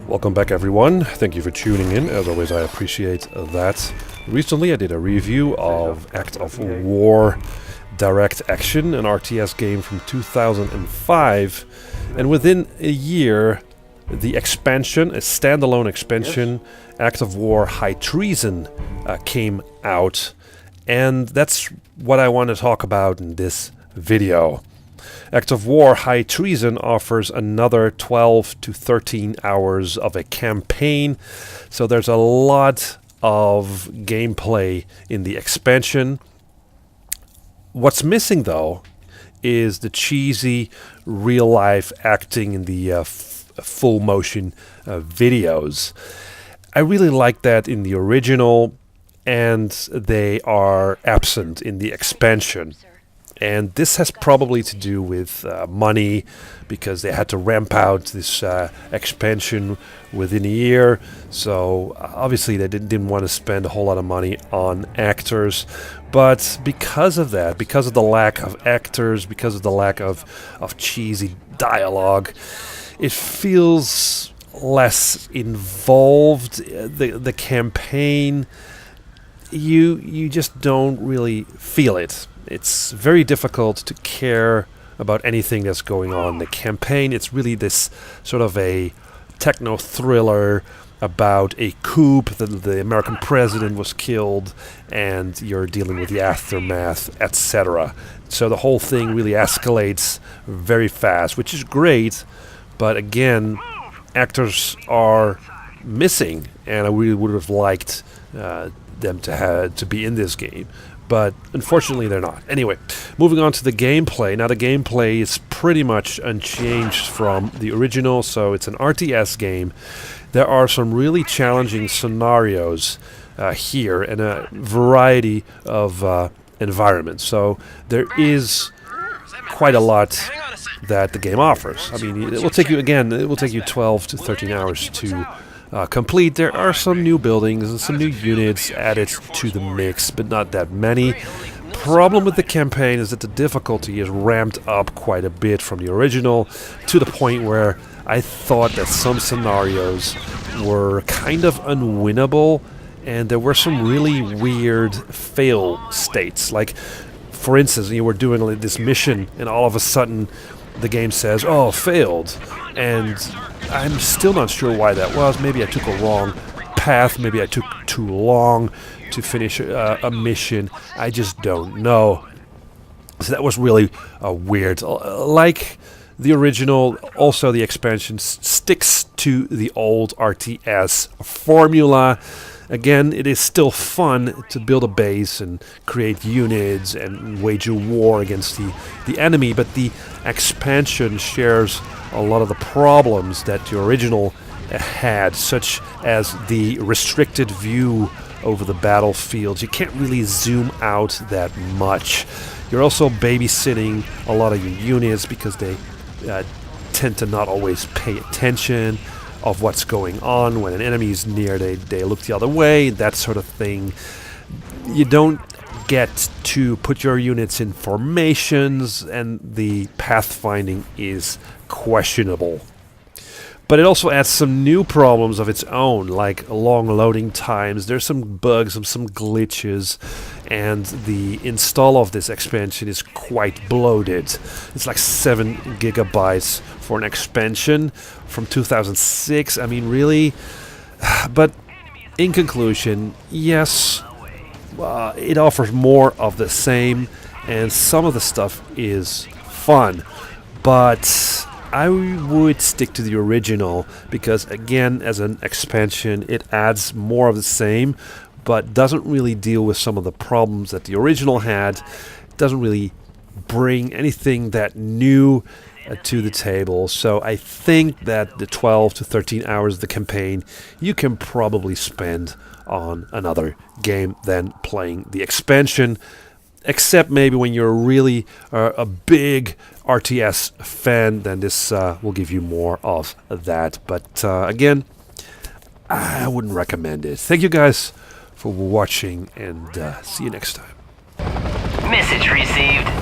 Welcome back everyone, thank you for tuning in, as always I appreciate that. Recently I did a review of Act of War Direct Action, an RTS game from 2005, and within a year the expansion, a standalone expansion, Act of War High Treason came out, and that's what I want to talk about in this video. Act of War High Treason offers another 12 to 13 hours of a campaign, so there's a lot of gameplay in the expansion. What's missing though is the cheesy real-life acting in the full motion videos. I really like that in the original, and they are absent in the expansion. And this has probably to do with money, because they had to ramp out this expansion within a year. So obviously they didn't want to spend a whole lot of money on actors. But because of that, because of the lack of actors, because of the lack of cheesy dialogue, it feels less involved. The campaign, you just don't really feel it. It's very difficult to care about anything that's going on in the campaign. It's really this sort of a techno thriller about a coup. The American president was killed and you're dealing with the aftermath, etc. So the whole thing really escalates very fast, which is great, but again, actors are missing, and I really would have liked them to be in this game. But unfortunately they're not. Anyway, moving on to the gameplay. Now the gameplay is pretty much unchanged from the original, so it's an RTS game. There are some really challenging scenarios here and a variety of environments. So there is quite a lot that the game offers. I mean, it will take you 12 to 13 hours to complete. There are some new buildings and some new units added to the mix, but not that many. Problem with the campaign is that the difficulty is ramped up quite a bit from the original, to the point where I thought that some scenarios were kind of unwinnable, and there were some really weird fail states. Like, for instance, you were doing this mission and all of a sudden the game says, "Oh, failed," and I'm still not sure why that was. Maybe I took a wrong path, maybe I took too long to finish a mission, I just don't know. So that was really weird. Like the original, also the expansion sticks to the old RTS formula. Again, it is still fun to build a base and create units and wage a war against the enemy, but the expansion shares a lot of the problems that the original had, such as the restricted view over the battlefield. You can't really zoom out that much. You're also babysitting a lot of your units because they tend to not always pay attention of what's going on. When an enemy is near, they look the other way, that sort of thing. You don't get to put your units in formations, and the pathfinding is questionable. But it also adds some new problems of its own, like long loading times. There's some bugs, some glitches, and the install of this expansion is quite bloated. It's like 7 gigabytes for an expansion from 2006. I mean, really? But in conclusion, yes, it offers more of the same, and some of the stuff is fun, but I would stick to the original, because again, as an expansion, it adds more of the same, but doesn't really deal with some of the problems that the original had. It doesn't really bring anything that new to the table. So I think that the 12 to 13 hours of the campaign you can probably spend on another game than playing the expansion. Except maybe when you're really a big RTS fan, then this will give you more of that. But again, I wouldn't recommend it. Thank you guys for watching, and see you next time. Message received.